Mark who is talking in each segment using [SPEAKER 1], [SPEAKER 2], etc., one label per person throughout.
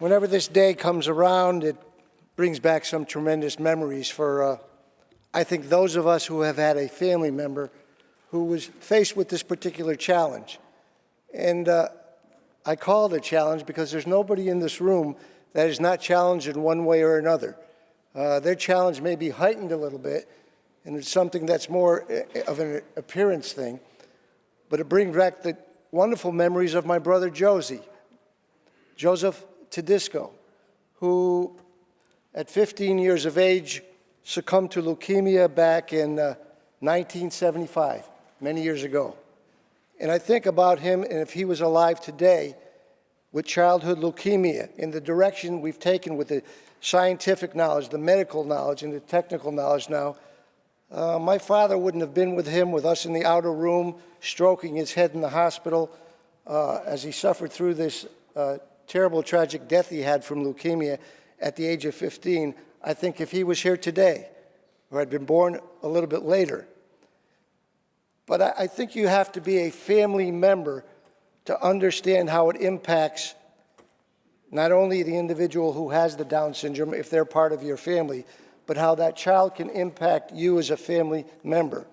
[SPEAKER 1] Whenever this day comes around, it brings back some tremendous memories for, I think, those of us who have had a family member who was faced with this particular challenge. And I call it a challenge because there's nobody in this room that is not challenged in one way or another. Their challenge may be heightened a little bit, and it's something that's more of an appearance thing, but it brings back the wonderful memories of my brother Joseph Tedisco, who at 15 years of age succumbed to leukemia back in 1975, many years ago. And I think about him, and if he was alive today with childhood leukemia, in the direction we've taken with the scientific knowledge, the medical knowledge, and the technical knowledge now, my father wouldn't have been with him, with us in the outer room, stroking his head in the hospital as he suffered through this terrible, tragic death he had from leukemia at the age of 15. I think if he was here today, or had been born a little bit later. But I think you have to be a family member to understand how it impacts not only the individual who has the Down syndrome, if they're part of your family, but how that child can impact you as a family member.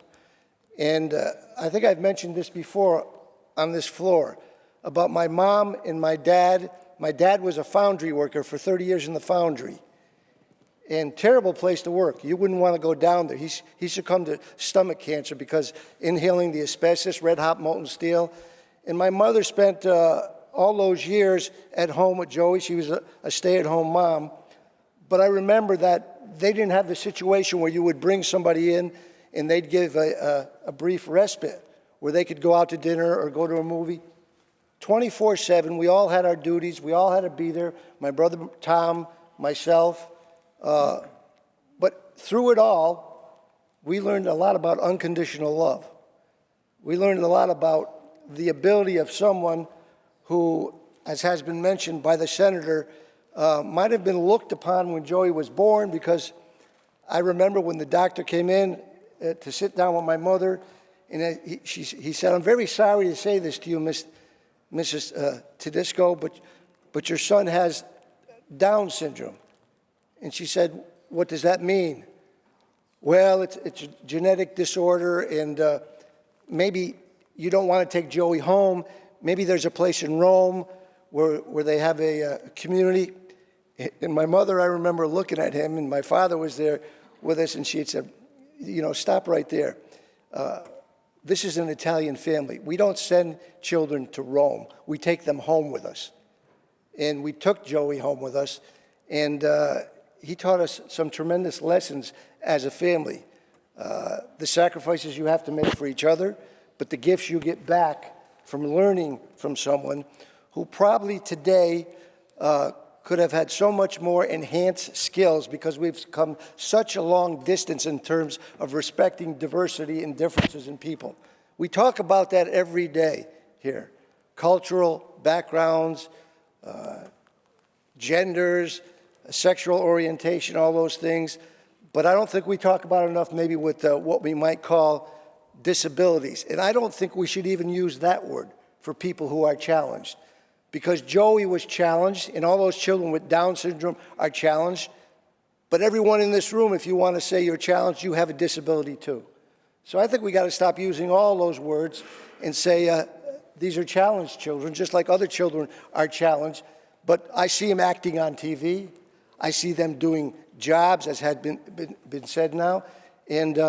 [SPEAKER 1] And I think I've mentioned this before on this floor about my mom and my dad. My dad was a foundry worker for 30 years in the foundry. And terrible place to work. You wouldn't want to go down there. He succumbed to stomach cancer because inhaling the asbestos, red hot molten steel. And my mother spent all those years at home with Joey. She was a stay-at-home mom. But I remember that they didn't have the situation where you would bring somebody in and they'd give a brief respite where they could go out to dinner or go to a movie. 24/7, we all had our duties. We all had to be there. My brother Tom, myself. But through it all, we learned a lot about unconditional love. We learned a lot about the ability of someone who, as has been mentioned by the senator, might have been looked upon when Joey was born, because I remember when the doctor came in to sit down with my mother, and he said, "I'm very sorry to say this to you, Mrs. Tedisco, but your son has Down syndrome." And she said, "What does that mean?" "Well, it's a genetic disorder, and maybe you don't want to take Joey home. Maybe there's a place in Rome where they have a community." And my mother, I remember looking at him, and my father was there with us, and she had said, "Stop right there. This is an Italian family. We don't send children to Rome. We take them home with us." And we took Joey home with us, and he taught us some tremendous lessons as a family. The sacrifices you have to make for each other, but the gifts you get back from learning from someone who probably today could have had so much more enhanced skills, because we've come such a long distance in terms of respecting diversity and differences in people. We talk about that every day here. Cultural backgrounds, genders, sexual orientation, all those things. But I don't think we talk about it enough maybe with what we might call disabilities. And I don't think we should even use that word for people who are challenged. Because Joey was challenged, and all those children with Down syndrome are challenged. But everyone in this room, if you want to say you're challenged, you have a disability too. So I think we got to stop using all those words and say these are challenged children, just like other children are challenged. But I see them acting on TV. I see them doing jobs, as had been said now. And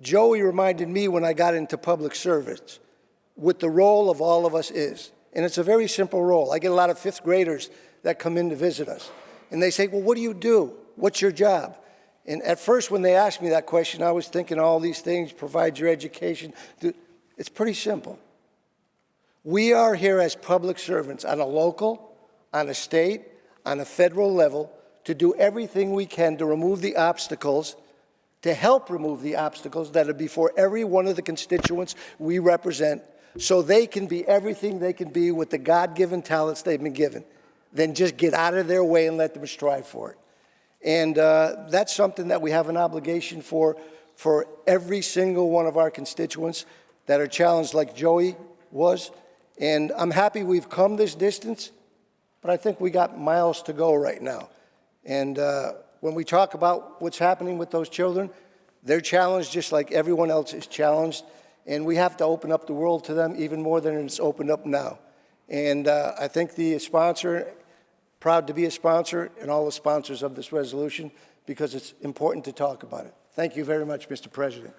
[SPEAKER 1] Joey reminded me when I got into public service what the role of all of us is. And it's a very simple role. I get a lot of fifth graders that come in to visit us. And they say, "Well, what do you do? What's your job?" And at first, when they asked me that question, I was thinking all these things, provide your education. It's pretty simple. We are here as public servants on a local, on a state, on a federal level to do everything we can to remove the obstacles, to help remove the obstacles that are before every one of the constituents we represent, so they can be everything they can be with the God-given talents they've been given. Then just get out of their way and let them strive for it. And that's something that we have an obligation for every single one of our constituents that are challenged like Joey was. And I'm happy we've come this distance. but I think we got miles to go right now. And when we talk about what's happening with those children, they're challenged just like everyone else is challenged, and we have to open up the world to them even more than it's opened up now. And I think the sponsor, proud to be a sponsor, and all the sponsors of this resolution, because it's important to talk about it. Thank you very much, Mr. President.